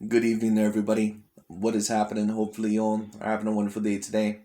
Good evening, everybody. What is happening? Hopefully, you all are having a wonderful day today.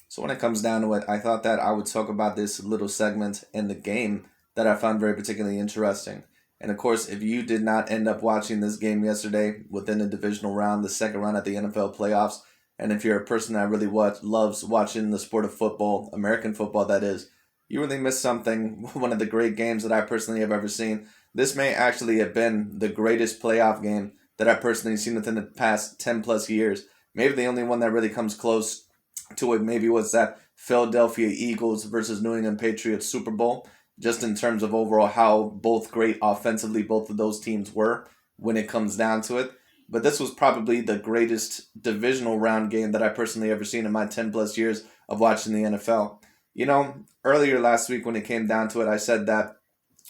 So, when it comes down to it, I thought that I would talk about this little segment in the game that I found very particularly interesting. And of course, if you did not end up watching this game yesterday within the divisional round, the second round at the NFL playoffs, and if you're a person that really loves watching the sport of football, American football, that is, you really missed something. One of the great games that I personally have ever seen. This may actually have been the greatest playoff game that I've personally seen within the past 10 plus years. Maybe the only one that really comes close to it maybe was that Philadelphia Eagles versus New England Patriots Super Bowl, just in terms of overall how both great offensively both of those teams were when it comes down to it. But this was probably the greatest divisional round game that I personally ever seen in my 10 plus years of watching the NFL. Earlier last week when it came down to it, I said that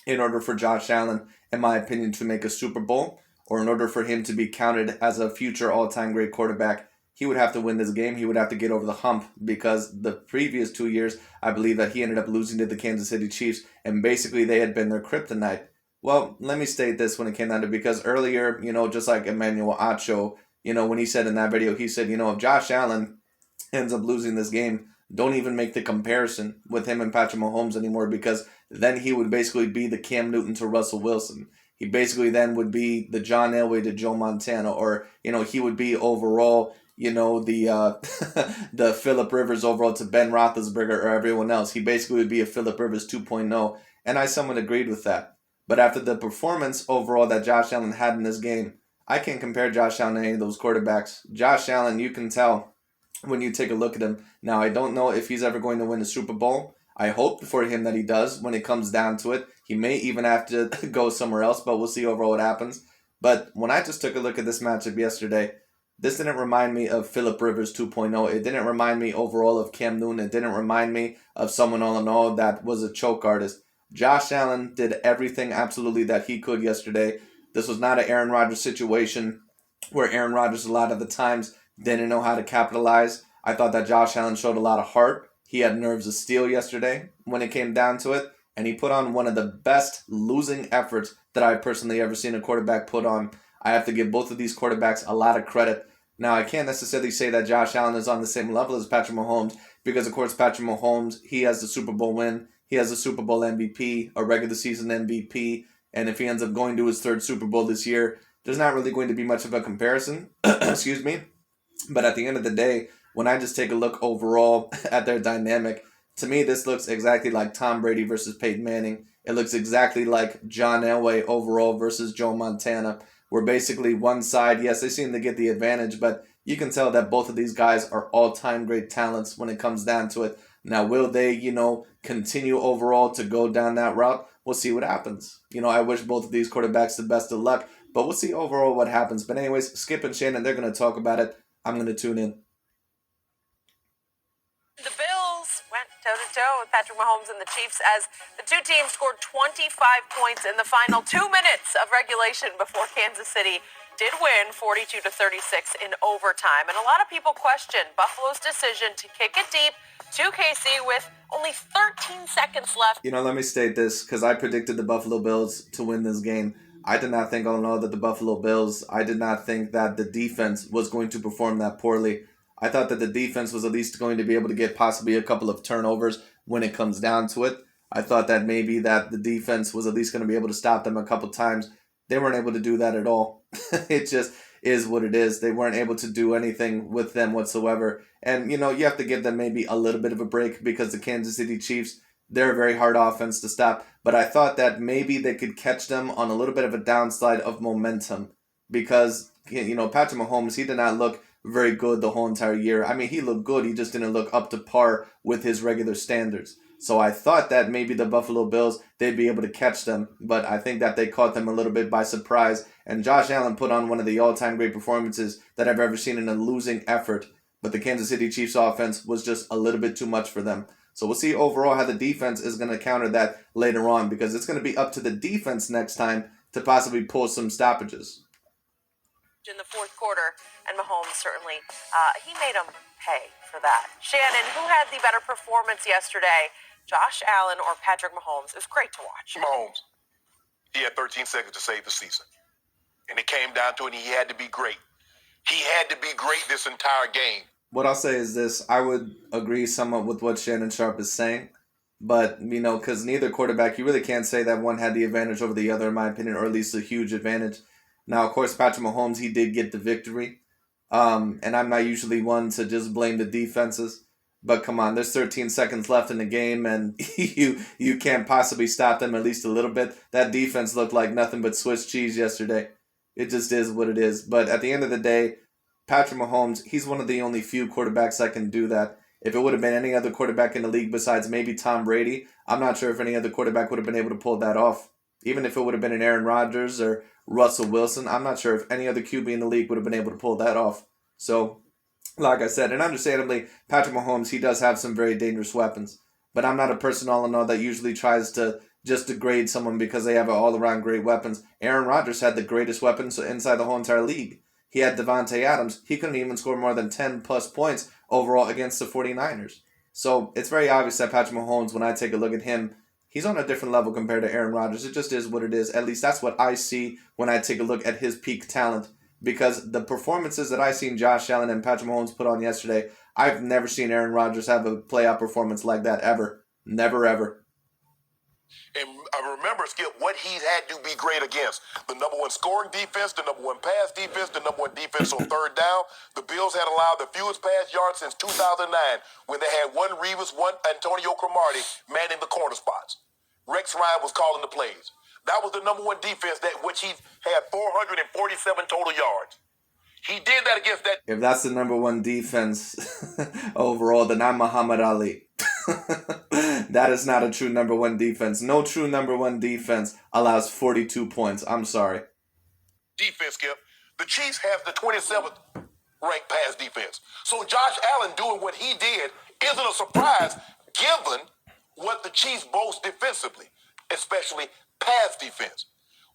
in order for Josh Allen, in my opinion, to make a Super Bowl, or in order for him to be counted as a future all time great quarterback, he would have to win this game. He would have to get over the hump because the previous 2 years, I believe that he ended up losing to the Kansas City Chiefs, and basically they had been their kryptonite. Well, let me state this when it came down to because earlier, just like Emmanuel Acho, when he said in that video, he said, if Josh Allen ends up losing this game, don't even make the comparison with him and Patrick Mahomes anymore because then he would basically be the Cam Newton to Russell Wilson. He basically then would be the John Elway to Joe Montana, or he would be overall, the the Philip Rivers overall to Ben Roethlisberger or everyone else. He basically would be a Philip Rivers 2.0, and I somewhat agreed with that. But after the performance overall that Josh Allen had in this game, I can't compare Josh Allen to any of those quarterbacks. Josh Allen, you can tell when you take a look at him. Now, I don't know if he's ever going to win a Super Bowl. I hope for him that he does when it comes down to it. He may even have to go somewhere else, but we'll see overall what happens. But when I just took a look at this matchup yesterday, this didn't remind me of Philip Rivers 2.0. It didn't remind me overall of Cam Newton. It didn't remind me of someone all in all that was a choke artist. Josh Allen did everything absolutely that he could yesterday. This was not an Aaron Rodgers situation where Aaron Rodgers a lot of the times didn't know how to capitalize. I thought that Josh Allen showed a lot of heart. He had nerves of steel yesterday when it came down to it, and he put on one of the best losing efforts that I've personally ever seen a quarterback put on. I have to give both of these quarterbacks a lot of credit. Now, I can't necessarily say that Josh Allen is on the same level as Patrick Mahomes because, of course, Patrick Mahomes, he has the Super Bowl win. He has a Super Bowl MVP, a regular season MVP, and if he ends up going to his third Super Bowl this year, there's not really going to be much of a comparison. Excuse me. But at the end of the day, when I just take a look overall at their dynamic, to me, this looks exactly like Tom Brady versus Peyton Manning. It looks exactly like John Elway overall versus Joe Montana, where basically one side, yes, they seem to get the advantage, but you can tell that both of these guys are all-time great talents when it comes down to it. Now, will they, continue overall to go down that route? We'll see what happens. I wish both of these quarterbacks the best of luck, but we'll see overall what happens. But anyways, Skip and Shannon, they're going to talk about it. I'm going to tune in. The Bills went toe-to-toe with Patrick Mahomes and the Chiefs as the two teams scored 25 points in the final 2 minutes of regulation before Kansas City did win 42-36 in overtime. And a lot of people question Buffalo's decision to kick it deep to KC with only 13 seconds left. Let me state this because I predicted the Buffalo Bills to win this game. I did not think all in all that the Buffalo Bills, I did not think that the defense was going to perform that poorly. I thought that the defense was at least going to be able to get possibly a couple of turnovers when it comes down to it. I thought that maybe that the defense was at least going to be able to stop them a couple times. They weren't able to do that at all. It just is what it is. They weren't able to do anything with them whatsoever. And, you have to give them maybe a little bit of a break because the Kansas City Chiefs, they're a very hard offense to stop. But I thought that maybe they could catch them on a little bit of a downslide of momentum because, Patrick Mahomes, he did not look very good the whole entire year. I mean, he looked good. He just didn't look up to par with his regular standards. So I thought that maybe the Buffalo Bills, they'd be able to catch them. But I think that they caught them a little bit by surprise. And Josh Allen put on one of the all-time great performances that I've ever seen in a losing effort. But the Kansas City Chiefs offense was just a little bit too much for them. So we'll see overall how the defense is going to counter that later on because it's going to be up to the defense next time to possibly pull some stoppages. In the fourth quarter, and Mahomes certainly, he made them pay for that. Shannon, who had the better performance yesterday, Josh Allen or Patrick Mahomes? It was great to watch. Mahomes. He had 13 seconds to save the season. And it came down to it, and he had to be great. He had to be great this entire game. What I'll say is this: I would agree somewhat with what Shannon Sharp is saying, but because neither quarterback, you really can't say that one had the advantage over the other, in my opinion, or at least a huge advantage. Now, of course, Patrick Mahomes, he did get the victory, and I'm not usually one to just blame the defenses. But come on, there's 13 seconds left in the game, and you can't possibly stop them at least a little bit. That defense looked like nothing but Swiss cheese yesterday. It just is what it is. But at the end of the day, Patrick Mahomes, he's one of the only few quarterbacks that can do that. If it would have been any other quarterback in the league besides maybe Tom Brady, I'm not sure if any other quarterback would have been able to pull that off. Even if it would have been an Aaron Rodgers or Russell Wilson, I'm not sure if any other QB in the league would have been able to pull that off. So, like I said, and understandably, Patrick Mahomes, he does have some very dangerous weapons. But I'm not a person all in all that usually tries to just degrade someone because they have all-around great weapons. Aaron Rodgers had the greatest weapons inside the whole entire league. He had Devontae Adams. He couldn't even score more than 10-plus points overall against the 49ers. So it's very obvious that Patrick Mahomes, when I take a look at him, he's on a different level compared to Aaron Rodgers. It just is what it is. At least that's what I see when I take a look at his peak talent. Because the performances that I seen Josh Allen and Patrick Mahomes put on yesterday, I've never seen Aaron Rodgers have a playoff performance like that ever. Never, ever. And I remember, Skip, what he had to be great against. The number one scoring defense, the number one pass defense, the number one defense on third down. The Bills had allowed the fewest pass yards since 2009 when they had one Revis, one Antonio Cromartie manning the corner spots. Rex Ryan was calling the plays. That was the number one defense that which he had 447 total yards. He did that against that. If that's the number one defense overall, then I'm Muhammad Ali. That is not a true number one defense. No true number one defense allows 42 points. I'm sorry. Defense, Skip. The Chiefs have the 27th ranked pass defense. So Josh Allen doing what he did isn't a surprise given what the Chiefs boast defensively, especially pass defense.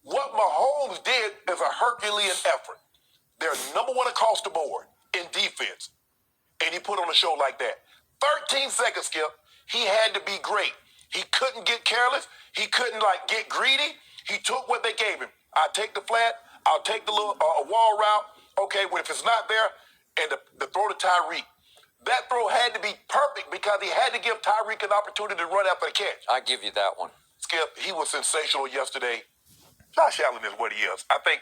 What Mahomes did is a Herculean effort. They're number one across the board in defense. And he put on a show like that. 13 seconds, Skip. He had to be great. He couldn't get careless. He couldn't, get greedy. He took what they gave him. I'll take the flat. I'll take the little wall route. Okay, well, if it's not there, and the throw to Tyreek. That throw had to be perfect because he had to give Tyreek an opportunity to run after the catch. I give you that one. Skip, he was sensational yesterday. Josh Allen is what he is. I think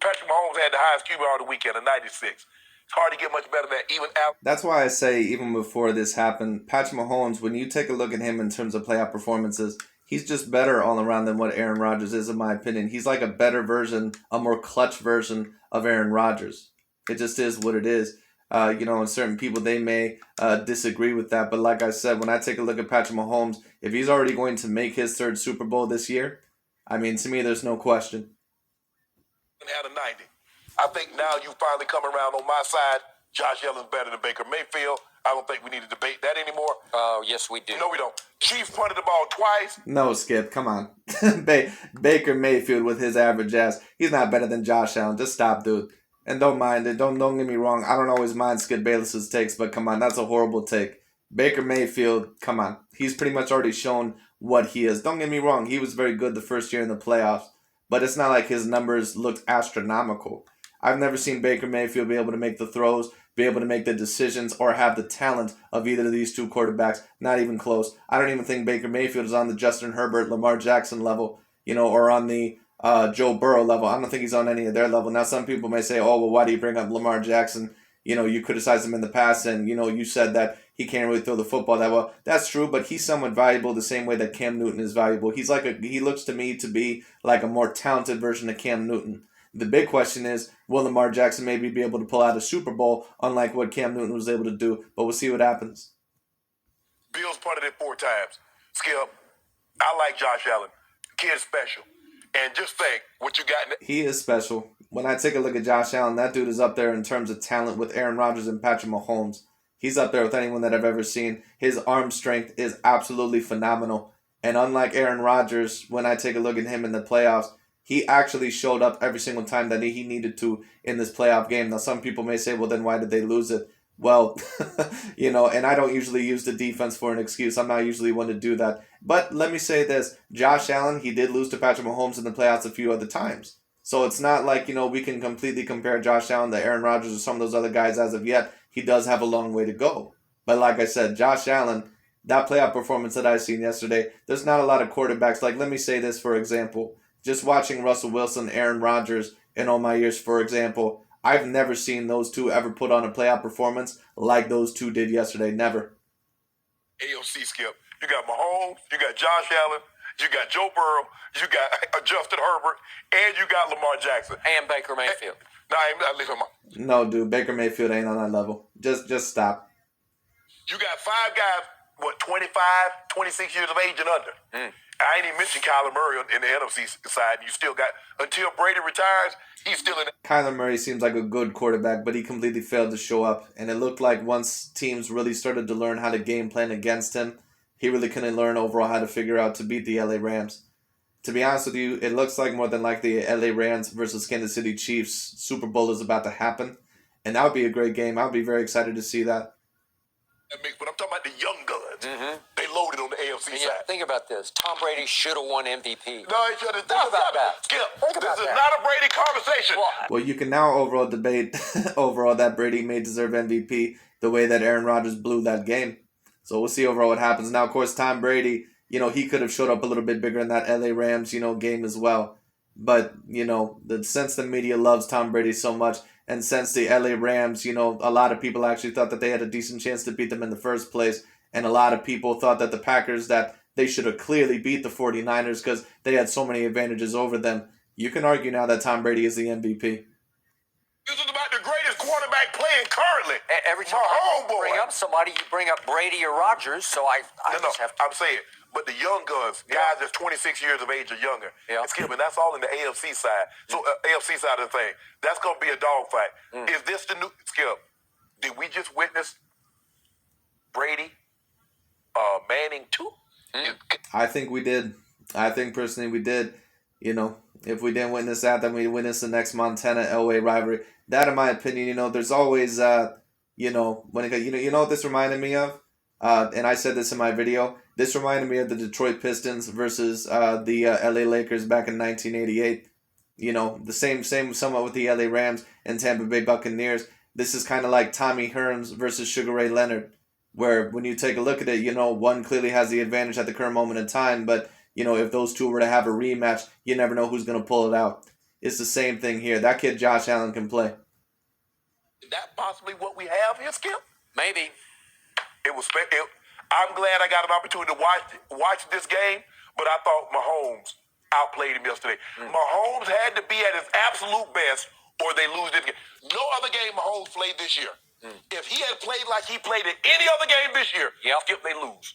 Patrick Mahomes had the highest QB of the weekend, a 96. It's hard to get much better than that. Even Allen. That's why I say, even before this happened, Patrick Mahomes, when you take a look at him in terms of playoff performances, he's just better all around than what Aaron Rodgers is, in my opinion. He's like a better version, a more clutch version of Aaron Rodgers. It just is what it is. And certain people, they may disagree with that. But like I said, when I take a look at Patrick Mahomes, if he's already going to make his third Super Bowl this year, to me, there's no question. Had a 90. I think now you finally come around on my side. Josh Allen's better than Baker Mayfield. I don't think we need to debate that anymore. Oh, yes, we do. No, we don't. Chiefs punted the ball twice. No, Skip, come on. Baker Mayfield with his average ass, he's not better than Josh Allen. Just stop, dude. And don't mind it. Don't get me wrong. I don't always mind Skip Bayless's takes, but come on, that's a horrible take. Baker Mayfield, come on. He's pretty much already shown what he is. Don't get me wrong. He was very good the first year in the playoffs, but it's not like his numbers looked astronomical. I've never seen Baker Mayfield be able to make the throws, be able to make the decisions, or have the talent of either of these two quarterbacks. Not even close. I don't even think Baker Mayfield is on the Justin Herbert, Lamar Jackson level, or on the Joe Burrow level. I don't think he's on any of their level. Now, some people may say, oh, well, why do you bring up Lamar Jackson? You criticized him in the past, and, you said that he can't really throw the football that well. That's true, but he's somewhat valuable the same way that Cam Newton is valuable. He looks to me to be like a more talented version of Cam Newton. The big question is, will Lamar Jackson maybe be able to pull out a Super Bowl, unlike what Cam Newton was able to do? But we'll see what happens. Bills punted it 4 times. Skip, I like Josh Allen. Kid's special. And just think what you got. He is special. When I take a look at Josh Allen, that dude is up there in terms of talent with Aaron Rodgers and Patrick Mahomes. He's up there with anyone that I've ever seen. His arm strength is absolutely phenomenal. And unlike Aaron Rodgers, when I take a look at him in the playoffs, he actually showed up every single time that he needed to in this playoff game. Now, some people may say, well, then why did they lose it? Well, and I don't usually use the defense for an excuse. I'm not usually one to do that. But let me say this. Josh Allen, he did lose to Patrick Mahomes in the playoffs a few other times. So it's not like, we can completely compare Josh Allen to Aaron Rodgers or some of those other guys as of yet. He does have a long way to go. But like I said, Josh Allen, that playoff performance that I seen yesterday, there's not a lot of quarterbacks. Like, let me say this, for example. Just watching Russell Wilson, Aaron Rodgers in all my years, for example, I've never seen those two ever put on a playoff performance like those two did yesterday. Never. AFC, Skip. You got Mahomes, you got Josh Allen, you got Joe Burrow, you got Justin Herbert, and you got Lamar Jackson. And Baker Mayfield. No, I leave him out. No, dude, Baker Mayfield ain't on that level. Just stop. You got 5 guys, 25, 26 years of age and under. I ain't even mentioned Kyler Murray in the NFC side. You still got, until Brady retires, he's still in the... Kyler Murray seems like a good quarterback, but he completely failed to show up. And it looked like once teams really started to learn how to game plan against him, he really couldn't learn overall how to figure out to beat the LA Rams. To be honest with you, it looks like more than likely LA Rams versus Kansas City Chiefs Super Bowl is about to happen. And that would be a great game. I would be very excited to see that. But I'm talking about the young guns. They loaded on the AFC And side. think about this. Tom Brady should have won MVP. No, he should have. Think about that. Skip, Think this about is that. not a Brady conversation. Well, you can now overall debate overall that Brady may deserve MVP the way that Aaron Rodgers blew that game. So we'll see overall what happens. Now, of course, Tom Brady, he could have showed up a little bit bigger in that LA Rams, game as well. But, since the media loves Tom Brady so much, and since the LA Rams, a lot of people actually thought that they had a decent chance to beat them in the first place. And a lot of people thought that the Packers, that they should have clearly beat the 49ers because they had so many advantages over them. You can argue now that Tom Brady is the MVP. This is about the greatest quarterback playing currently. Every time My I homeboy. bring up somebody, you bring up Brady or Rodgers, so I just have to... I'm saying, but the young guns, guys that's 26 years of age or younger, Skip, and that's all in the AFC side. So AFC side of the thing, that's going to be a dogfight. Is this the new Skip? Did we just witness Brady, Manning too? I think we did. I think personally we did. If we didn't witness that, then we witness the next Montana-Elway rivalry. That, in my opinion, there's always, when it, what this reminded me of? And I said this in my video. This reminded me of the Detroit Pistons versus the LA Lakers back in 1988. The same somewhat with the LA Rams and Tampa Bay Buccaneers. This is kind of like Tommy Hearns versus Sugar Ray Leonard, where when you take a look at it, one clearly has the advantage at the current moment in time, but if those two were to have a rematch, you never know who's going to pull it out. It's the same thing here. That kid Josh Allen can play. Is that possibly what we have here, Skip? Maybe. I'm glad I got an opportunity to watch this game, but I thought Mahomes outplayed him yesterday. Mahomes had to be at his absolute best, or they lose this game. No other game Mahomes played this year. If he had played like he played in any other game this year, Skip, they lose.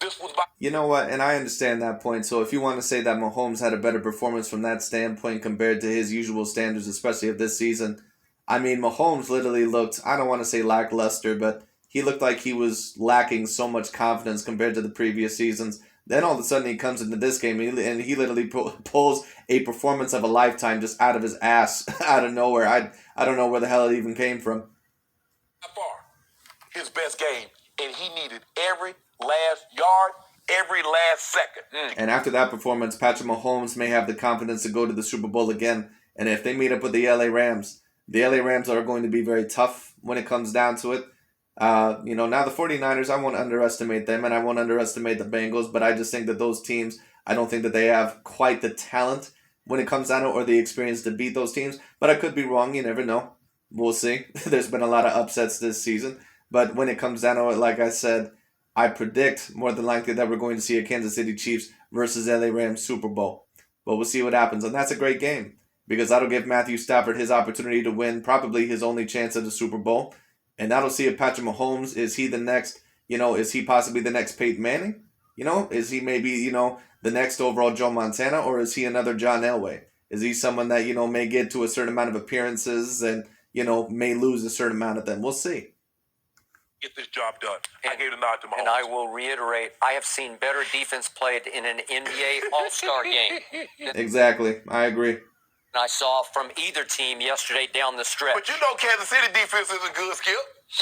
This was by... You know what? And I understand that point. So if you want to say that Mahomes had a better performance from that standpoint compared to his usual standards, especially of this season, I mean, Mahomes literally looked, I don't want to say lackluster, but he looked like he was lacking so much confidence compared to the previous seasons. Then all of a sudden he comes into this game and he literally pulls a performance of a lifetime just out of his ass, out of nowhere. I don't know where the hell it even came from. By far, his best game, and he needed every last yard, every last second. And after that performance, Patrick Mahomes may have the confidence to go to the Super Bowl again. And if they meet up with the LA Rams are going to be very tough when it comes down to it. Now the 49ers, I won't underestimate them, and I won't underestimate the Bengals, but I just think that those teams, I don't think that they have quite the talent when it comes down to it or the experience to beat those teams. But I could be wrong. You never know. We'll see. There's been a lot of upsets this season. But when it comes down to it, like I said, I predict more than likely that we're going to see a Kansas City Chiefs versus LA Rams Super Bowl. But we'll see what happens. And that's a great game because that'll give Matthew Stafford his opportunity to win probably his only chance at the Super Bowl. And that'll see if Patrick Mahomes, is he the next, is he possibly the next Peyton Manning? Is he maybe, the next overall Joe Montana, or is he another John Elway? Is he someone that, may get to a certain amount of appearances and, may lose a certain amount of them? We'll see. Get this job done. I gave the nod to Mahomes. And I will reiterate, I have seen better defense played in an NBA All-Star game Exactly. I agree. than I saw from either team yesterday down the stretch. But Kansas City defense isn't good, Skip.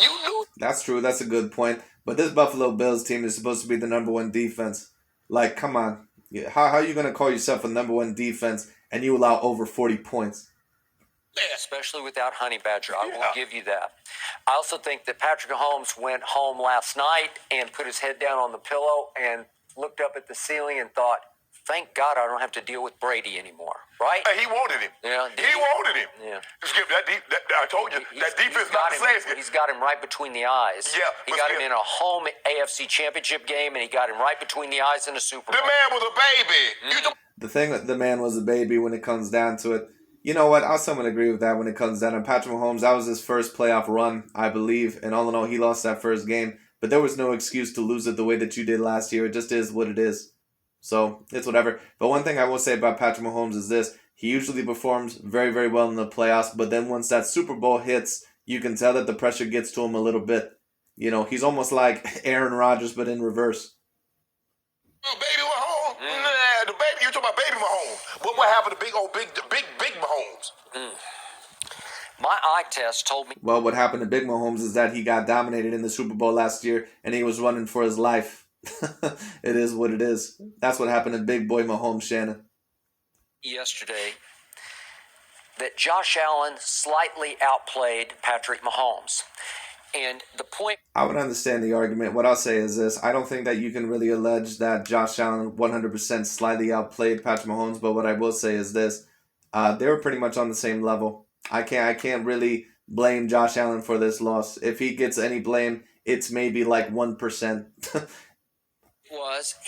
You knew. That's true. That's a good point. But this Buffalo Bills team is supposed to be the number one defense. Like, come on. How are you going to call yourself a number one defense and you allow over 40 points. Especially without Honey Badger. I will give you that. I also think that Patrick Mahomes went home last night and put his head down on the pillow and looked up at the ceiling and thought, thank God I don't have to deal with Brady anymore, right? Hey, he wanted him. Yeah, he wanted him. Yeah. Skip, I told you, that defense not the same. He's got him right between the eyes. Yeah. He got him in a home AFC championship game, and he got him right between the eyes in a Super Bowl. The man was a baby. The thing that the man was a baby when it comes down to it. You know what? I'll somewhat agree with that when it comes down to Patrick Mahomes. That was his first playoff run, I believe. And all in all, he lost that first game. But there was no excuse to lose it the way that you did last year. It just is what it is. So, it's whatever. But one thing I will say about Patrick Mahomes is this. He usually performs very, very well in the playoffs. But then once that Super Bowl hits, you can tell that the pressure gets to him a little bit. You know, he's almost like Aaron Rodgers, but in reverse. Oh, baby Mahomes. Nah, the baby, you're talking about baby Mahomes. But what happened to big Mahomes? My eye test told me. Well, what happened to Big Mahomes is that he got dominated in the Super Bowl last year, and he was running for his life. It is what it is. That's what happened to Big Boy Mahomes, Shannon. Yesterday, that Josh Allen slightly outplayed Patrick Mahomes. And the point... I would understand the argument. What I'll say is this. I don't think that you can really allege that Josh Allen 100% slightly outplayed Patrick Mahomes, but what I will say is this. They were pretty much on the same level. I can't really blame Josh Allen for this loss. If he gets any blame, it's maybe like 1%.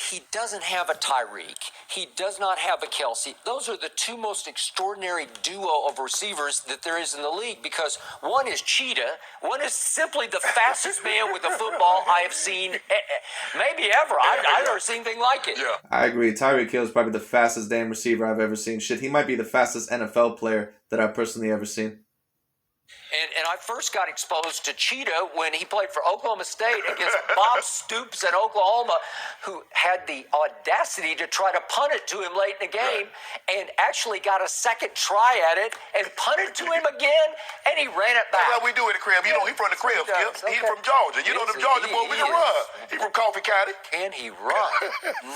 He doesn't have a Tyreek. He does not have a Kelsey. Those are the two most extraordinary duo of receivers that there is in the league, because one is Cheetah. One is simply the fastest man with a football I have seen, maybe ever. I've never seen anything like it. Yeah. I agree. Tyreek Hill is probably the fastest damn receiver I've ever seen. Shit, he might be the fastest NFL player that I've personally ever seen. And I first got exposed to Cheetah when he played for Oklahoma State against Bob Stoops at Oklahoma, who had the audacity to try to punt it to him late in the game and actually got a second try at it and punted to him again, and he ran it back. That's how we do it in the crib. You know, he from the crib, Skip. Okay. He from Georgia. You know them Georgia boys, we can run. He from Coffee County. Can he run?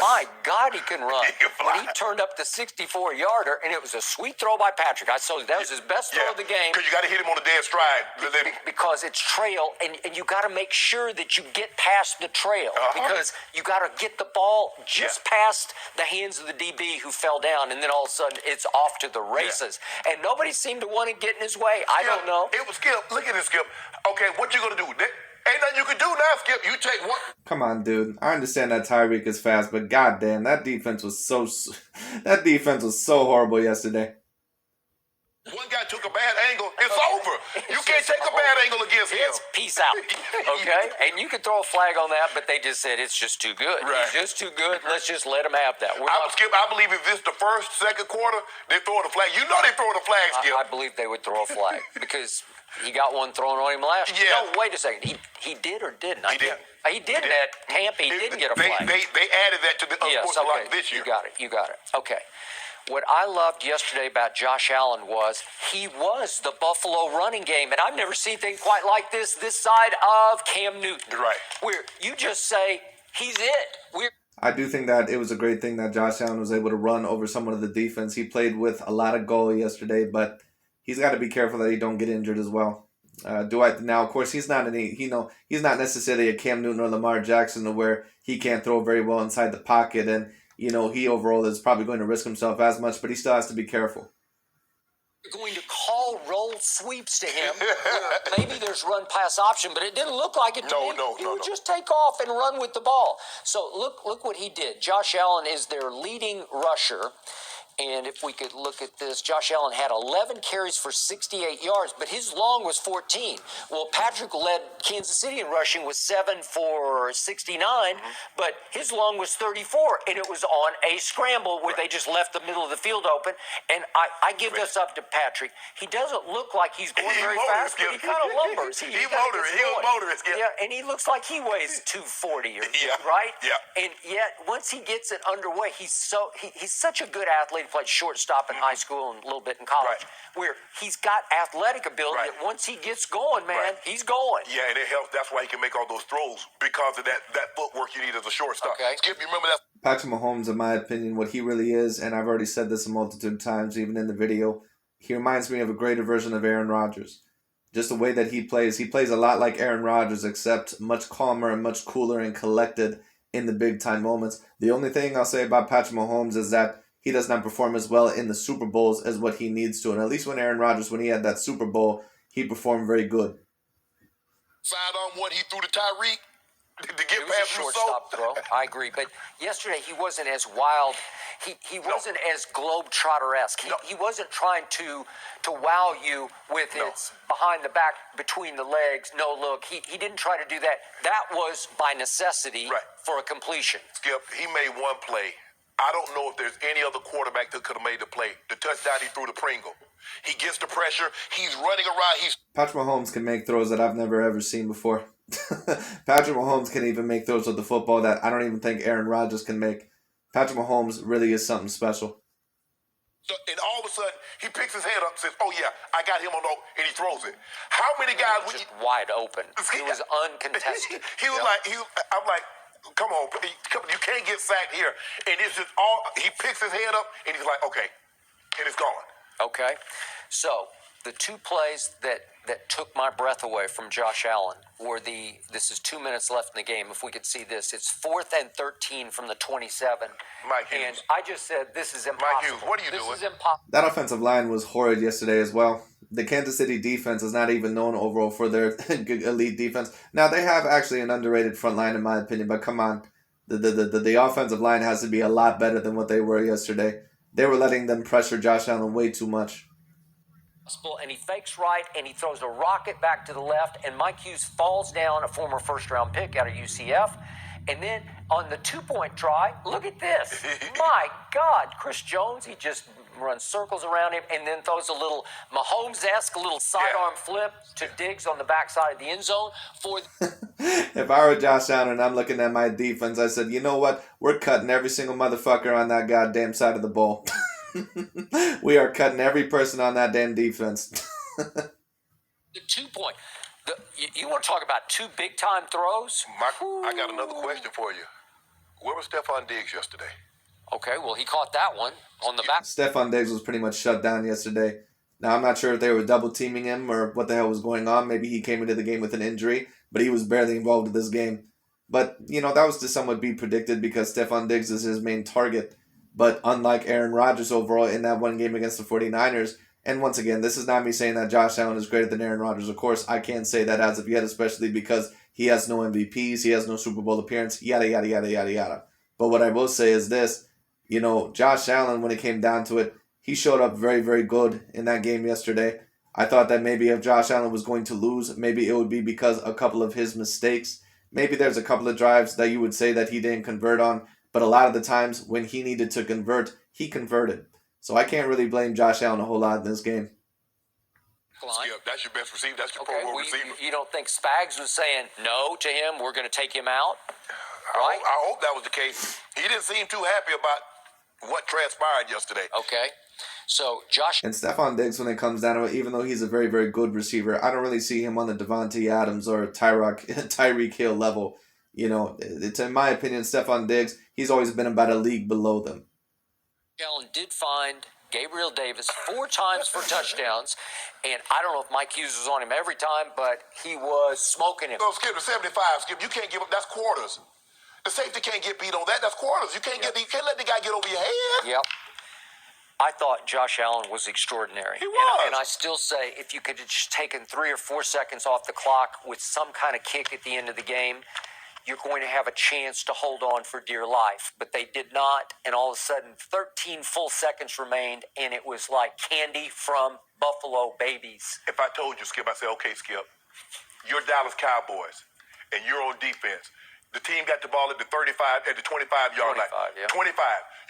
My God, he can run. He can fly. When he turned up the 64-yarder, and it was a sweet throw by Patrick. I saw that was his best throw of the game. Because you got to hit him on the dead stride. Because it's trail, and you got to make sure that you get past the trail, because you got to get the ball just past the hands of the DB who fell down, and then all of a sudden it's off to the races. And nobody seemed to want to get in his way. I don't know. It was Skip. Look at this, Skip. Okay, what you gonna do? Ain't nothing you can do now, Skip. You take one. Come on, dude. I understand that Tyreek is fast, but goddamn, that defense was so horrible yesterday. One guy took a bad angle. It's over. You can't take a bad angle against him. It's peace out. Okay? And you can throw a flag on that, but they just said it's just too good. Right. He's just too good. Let's just let him have that. Skip, I believe if this the first, second quarter, they're throwing a flag. You know they're throwing a flag, Skip. I believe they would throw a flag because he got one thrown on him last year. Yeah. No, wait a second. He did or didn't? He did. He did at Tampa. He didn't get a flag. They added that to the unsportsmanlike this year. You got it. Okay. What I loved yesterday about Josh Allen was he was the Buffalo running game, and I've never seen anything quite like this side of Cam Newton. Right. Where you just say, he's it. I do think that it was a great thing that Josh Allen was able to run over someone of the defense. He played with a lot of goal yesterday, but he's got to be careful that he don't get injured as well. Now, of course, he's not he's not necessarily a Cam Newton or Lamar Jackson to where he can't throw very well inside the pocket, and he overall is probably going to risk himself as much, but he still has to be careful. You're going to call roll sweeps to him. Maybe there's run-pass option, but it didn't look like it to me. He would just take off and run with the ball. So look what he did. Josh Allen is their leading rusher. And if we could look at this, Josh Allen had 11 carries for 68 yards, but his long was 14. Well, Patrick led Kansas City in rushing with 7 for 69, but his long was 34, and it was on a scramble where they just left the middle of the field open. And I give this up to Patrick. He doesn't look like he's going very fast, but he kind of lumbers. He was motorist. Yeah, and he looks like he weighs 240, right? Yeah. And yet, once he gets it underway, he's such a good athlete. He played shortstop in high school and a little bit in college, where he's got athletic ability that once he gets going, man, he's going. Yeah, and it helps. That's why he can make all those throws, because of that footwork you need as a shortstop. Okay. Skip, you remember that? Patrick Mahomes, in my opinion, what he really is, and I've already said this a multitude of times, even in the video, he reminds me of a greater version of Aaron Rodgers. Just the way that he plays a lot like Aaron Rodgers, except much calmer and much cooler and collected in the big time moments. The only thing I'll say about Patrick Mahomes is that he does not perform as well in the Super Bowls as what he needs to. And at least when Aaron Rodgers, when he had that Super Bowl, he performed very good. Side on one, he threw to Tyreek to get It was past a shortstop throw. I agree. But yesterday he wasn't as wild. He wasn't as globetrotter-esque. He wasn't trying to wow you with its behind the back, between the legs, no look. He didn't try to do that. That was by necessity for a completion. Skip, he made one play. I don't know if there's any other quarterback that could have made the play. The touchdown he threw to Pringle. He gets the pressure. He's running around. Patrick Mahomes can make throws that I've never ever seen before. Patrick Mahomes can even make throws with the football that I don't even think Aaron Rodgers can make. Patrick Mahomes really is something special. And all of a sudden, he picks his head up and says, "Oh yeah, I got him on the," and he throws it. How many guys was just wide open? It was uncontested. He was like, I'm like, come on, you can't get sacked here. And it's just all. He picks his head up and he's like, okay, and it's gone. Okay, so the two plays that took my breath away from Josh Allen were this is 2 minutes left in the game. If we could see this, it's 4th and 13 from the 27. Mike Hughes. And I just said, this is impossible. Mike Hughes, what are you doing? This is impossible. That offensive line was horrid yesterday as well. The Kansas City defense is not even known overall for their elite defense. Now, they have actually an underrated front line, in my opinion, but come on. The offensive line has to be a lot better than what they were yesterday. They were letting them pressure Josh Allen way too much. And he fakes right, and he throws a rocket back to the left, and Mike Hughes falls down, a former first-round pick out of UCF. And then on the two-point try, look at this. My God, Chris Jones, he just runs circles around him and then throws a little Mahomes-esque little sidearm flip to Diggs on the backside of the end zone. If I were Josh Allen and I'm looking at my defense, I said, you know what? We're cutting every single motherfucker on that goddamn side of the ball. We are cutting every person on that damn defense. The 2-point. You want to talk about two big-time throws? I got another question for you. Where was Stephon Diggs yesterday? Okay, well, he caught that one on the back. Stephon Diggs was pretty much shut down yesterday. Now, I'm not sure if they were double-teaming him or what the hell was going on. Maybe he came into the game with an injury, but he was barely involved in this game. But, you know, that was to somewhat be predicted because Stephon Diggs is his main target. But unlike Aaron Rodgers overall in that one game against the 49ers, and once again, this is not me saying that Josh Allen is greater than Aaron Rodgers. Of course, I can't say that as of yet, especially because he has no MVPs, he has no Super Bowl appearance, yada, yada, yada, yada, yada. But what I will say is this, you know, Josh Allen, when it came down to it, he showed up very, very good in that game yesterday. I thought that maybe if Josh Allen was going to lose, maybe it would be because a couple of his mistakes. Maybe there's a couple of drives that you would say that he didn't convert on. But a lot of the times when he needed to convert, he converted. So I can't really blame Josh Allen a whole lot in this game. Skip, that's your best receiver. That's your Pro Bowl receiver. You don't think Spags was saying no to him? We're going to take him out? Right? I hope that was the case. He didn't seem too happy about what transpired yesterday. Okay. So, Josh... And Stephon Diggs, when it comes down to it, even though he's a very, very good receiver, I don't really see him on the Devontae Adams or Tyreek Hill level. You know, in my opinion, Stephon Diggs, he's always been about a league below them. Allen did find Gabriel Davis 4 times for touchdowns, and I don't know if Mike Hughes was on him every time, but he was smoking him. No, Skip, the 75, Skip, you can't give up. That's quarters. The safety can't get beat on that. That's quarters. You can't let the guy get over your head. Yep. I thought Josh Allen was extraordinary. He was. And I still say if you could have just taken 3 or 4 seconds off the clock with some kind of kick at the end of the game, you're going to have a chance to hold on for dear life. But they did not, and all of a sudden 13 full seconds remained, and it was like candy from Buffalo babies. If I told you, Skip, I said, okay, Skip, you're Dallas Cowboys, and you're on defense. The team got the ball at the 35, at the 25-yard line. 25.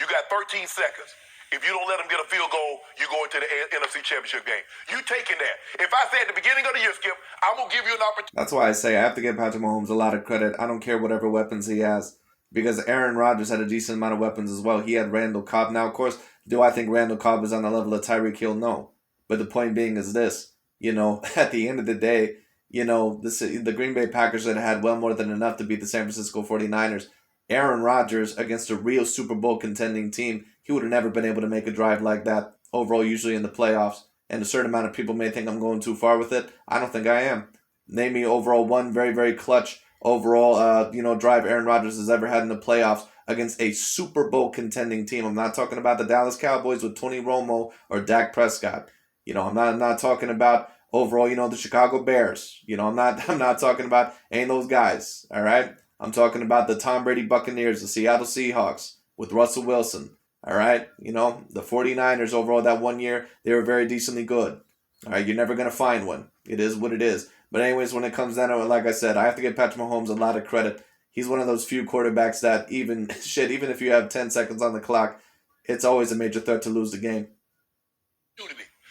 You got 13 seconds. If you don't let them get a field goal, you go into the NFC Championship game. You taking that. If I say at the beginning of the year, Skip, I'm going to give you an opportunity. That's why I say I have to give Patrick Mahomes a lot of credit. I don't care whatever weapons he has. Because Aaron Rodgers had a decent amount of weapons as well. He had Randall Cobb. Now, of course, do I think Randall Cobb is on the level of Tyreek Hill? No. But the point being is this. You know, at the end of the day, you know, the Green Bay Packers had well more than enough to beat the San Francisco 49ers. Aaron Rodgers against a real Super Bowl contending team, he would have never been able to make a drive like that overall, usually in the playoffs. And a certain amount of people may think I'm going too far with it. I don't think I am. Name me overall one very, very clutch overall, drive Aaron Rodgers has ever had in the playoffs against a Super Bowl contending team. I'm not talking about the Dallas Cowboys with Tony Romo or Dak Prescott. I'm not talking about overall, the Chicago Bears. I'm not talking about any of those guys. All right. I'm talking about the Tom Brady Buccaneers, the Seattle Seahawks with Russell Wilson. All right. The 49ers overall that one year, they were very decently good. All right. You're never going to find one. It is what it is. But anyways, when it comes down to it, like I said, I have to give Patrick Mahomes a lot of credit. He's one of those few quarterbacks that even if you have 10 seconds on the clock, it's always a major threat to lose the game.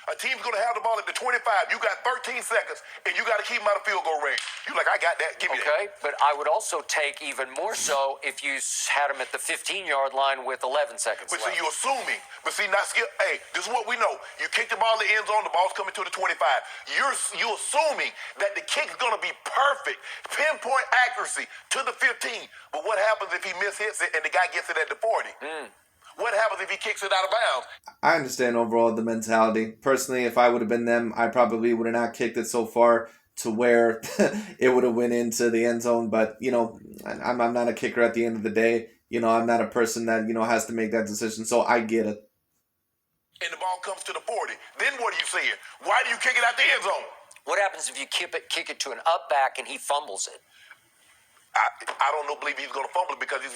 A team's going to have the ball at the 25. You got 13 seconds, and you got to keep them out of field goal range. You're like, I got that. Give me that. Okay, but I would also take even more so if you had them at the 15-yard line with 11 seconds But left. see, you're assuming. But see, not Skip. Hey, this is what we know. You kick the ball in the end zone, the ball's coming to the 25. You're assuming that the kick's going to be perfect, pinpoint accuracy to the 15. But what happens if he mishits it and the guy gets it at the 40? What happens if he kicks it out of bounds? I understand overall the mentality. Personally, if I would have been them, I probably would have not kicked it so far to where it would have went into the end zone. But, I'm not a kicker at the end of the day. I'm not a person that, has to make that decision. So I get it. And the ball comes to the 40. Then what are you saying? Why do you kick it out the end zone? What happens if you kick it to an up back and he fumbles it? I don't believe he's going to fumble it because he's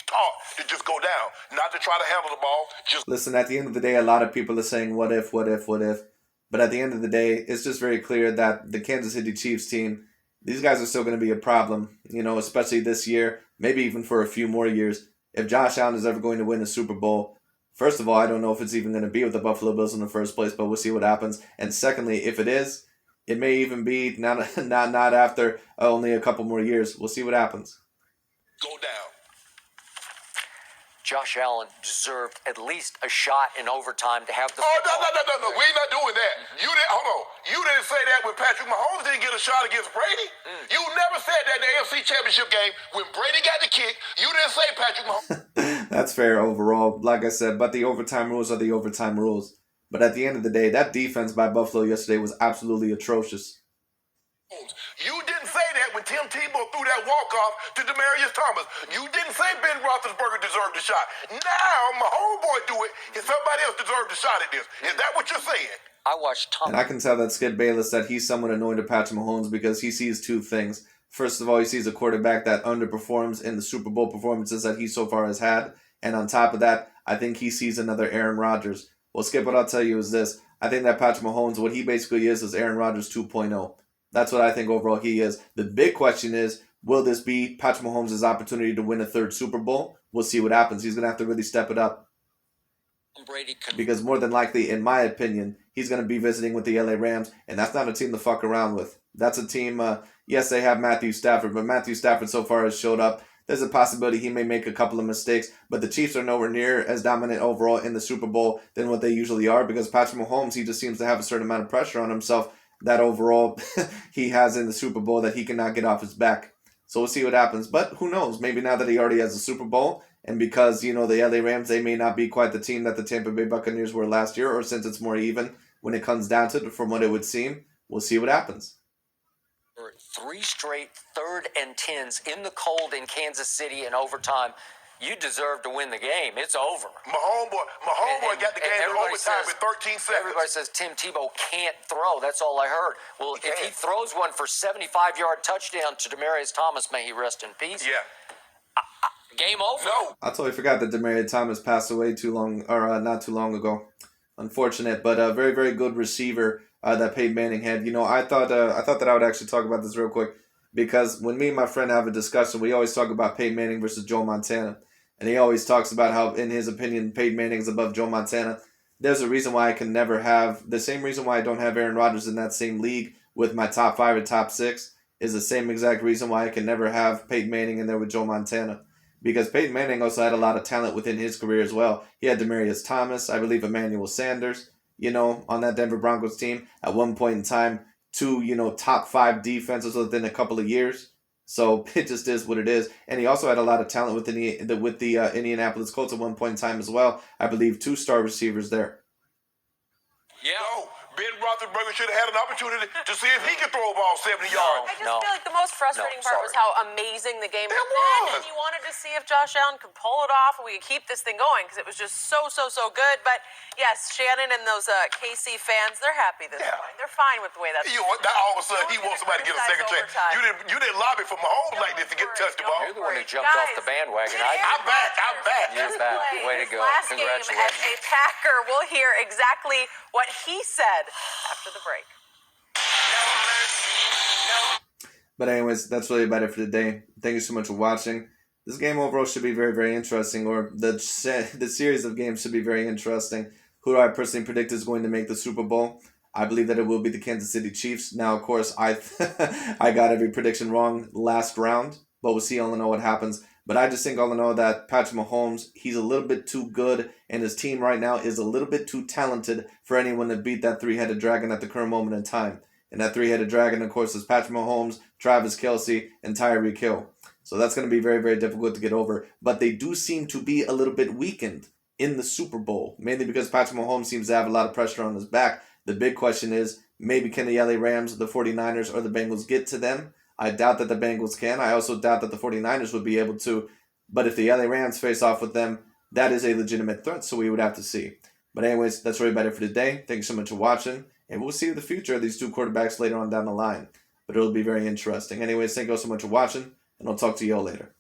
taught to just go down, not to try to handle the ball. Listen, at the end of the day, a lot of people are saying, what if? But at the end of the day, it's just very clear that the Kansas City Chiefs team, these guys are still going to be a problem, especially this year, maybe even for a few more years. If Josh Allen is ever going to win a Super Bowl, first of all, I don't know if it's even going to be with the Buffalo Bills in the first place, but we'll see what happens. And secondly, if it is, it may even be not after only a couple more years. We'll see what happens. Go down. Josh Allen deserved at least a shot in overtime to have the football. No. We're not doing that. Hold on. You didn't say that when Patrick Mahomes didn't get a shot against Brady. You never said that in the AFC Championship game when Brady got the kick. You didn't say Patrick Mahomes. That's fair overall, like I said, but the overtime rules are the overtime rules. But at the end of the day, that defense by Buffalo yesterday was absolutely atrocious. You didn't say that when Tim Tebow threw that walk-off to Demaryius Thomas. You didn't say Ben Roethlisberger deserved a shot. Now, my homeboy do it, and somebody else deserved a shot at this. Is that what you're saying? I watched Thomas. And I can tell that Skip Bayless that he's somewhat annoyed at Patrick Mahomes because he sees two things. First of all, he sees a quarterback that underperforms in the Super Bowl performances that he so far has had. And on top of that, I think he sees another Aaron Rodgers. Well, Skip, what I'll tell you is this. I think that Patrick Mahomes, what he basically is Aaron Rodgers 2.0. That's what I think overall he is. The big question is, will this be Patrick Mahomes' opportunity to win a third Super Bowl? We'll see what happens. He's going to have to really step it up. Because more than likely, in my opinion, he's going to be visiting with the LA Rams, and that's not a team to fuck around with. That's a team, yes, they have Matthew Stafford, but Matthew Stafford so far has showed up. There's a possibility he may make a couple of mistakes, but the Chiefs are nowhere near as dominant overall in the Super Bowl than what they usually are because Patrick Mahomes, he just seems to have a certain amount of pressure on himself that overall he has in the Super Bowl that he cannot get off his back. So we'll see what happens. But who knows? Maybe now that he already has a Super Bowl, and because, the LA Rams, they may not be quite the team that the Tampa Bay Buccaneers were last year, or since it's more even when it comes down to it, from what it would seem, we'll see what happens. 3 straight 3rd and 10s in the cold in Kansas City in overtime. You deserve to win the game. It's over. My homeboy got the game in overtime with 13 seconds. Everybody says Tim Tebow can't throw. That's all I heard. Well, if he throws one for 75-yard touchdown to Demaryius Thomas, may he rest in peace. Yeah. Game over. No. I totally forgot that Demaryius Thomas passed away not too long ago. Unfortunate, but a very, very good receiver that Peyton Manning had. I thought that I would actually talk about this real quick because when me and my friend have a discussion, we always talk about Peyton Manning versus Joe Montana. And he always talks about how, in his opinion, Peyton Manning is above Joe Montana. There's a reason why I can never have, the same reason why I don't have Aaron Rodgers in that same league with my top 5 or top 6 is the same exact reason why I can never have Peyton Manning in there with Joe Montana. Because Peyton Manning also had a lot of talent within his career as well. He had Demaryius Thomas, I believe Emmanuel Sanders, on that Denver Broncos team. At one point in time, 2, top 5 defenses within a couple of years. So it just is what it is. And he also had a lot of talent with the Indianapolis Colts at one point in time as well. I believe 2-star receivers there. Yeah. No, Ben Roethlisberger should have had an opportunity to see if he could throw a ball 70 yards. I just feel like the most frustrating part was how amazing the game was. And you wanted to see if Josh Allen could pull it off and we could keep this thing going because it was just so good. But yes, Shannon and those KC fans, they're happy this point. They're fine with the way that's All of a sudden, he wants somebody to get a second chance. You didn't lobby for Mahomes like this to get touched the ball. You're the one who jumped off the bandwagon. I'm back. You're back. Way to go. Last game Congratulations. as a Packer. We'll hear exactly what he said after the break. But anyways, that's really about it for today. Thank you so much for watching. This game overall should be very, very interesting, or the series of games should be very interesting. Who do I personally predict is going to make the Super Bowl? I believe that it will be the Kansas City Chiefs. Now, of course, I got every prediction wrong last round, but we'll see all in all what happens. But I just think all in all that Patrick Mahomes, he's a little bit too good, and his team right now is a little bit too talented for anyone to beat that three-headed dragon at the current moment in time. And that three-headed dragon, of course, is Patrick Mahomes, Travis Kelce, and Tyreek Hill. So that's going to be very, very difficult to get over. But they do seem to be a little bit weakened in the Super Bowl, mainly because Patrick Mahomes seems to have a lot of pressure on his back. The big question is, maybe can the LA Rams, the 49ers, or the Bengals get to them? I doubt that the Bengals can. I also doubt that the 49ers would be able to. But if the LA Rams face off with them, that is a legitimate threat, so we would have to see. But anyways, that's really about it for today. Thank you so much for watching. And we'll see the future of these two quarterbacks later on down the line. But it'll be very interesting. Anyways, thank you all so much for watching, and I'll talk to you all later.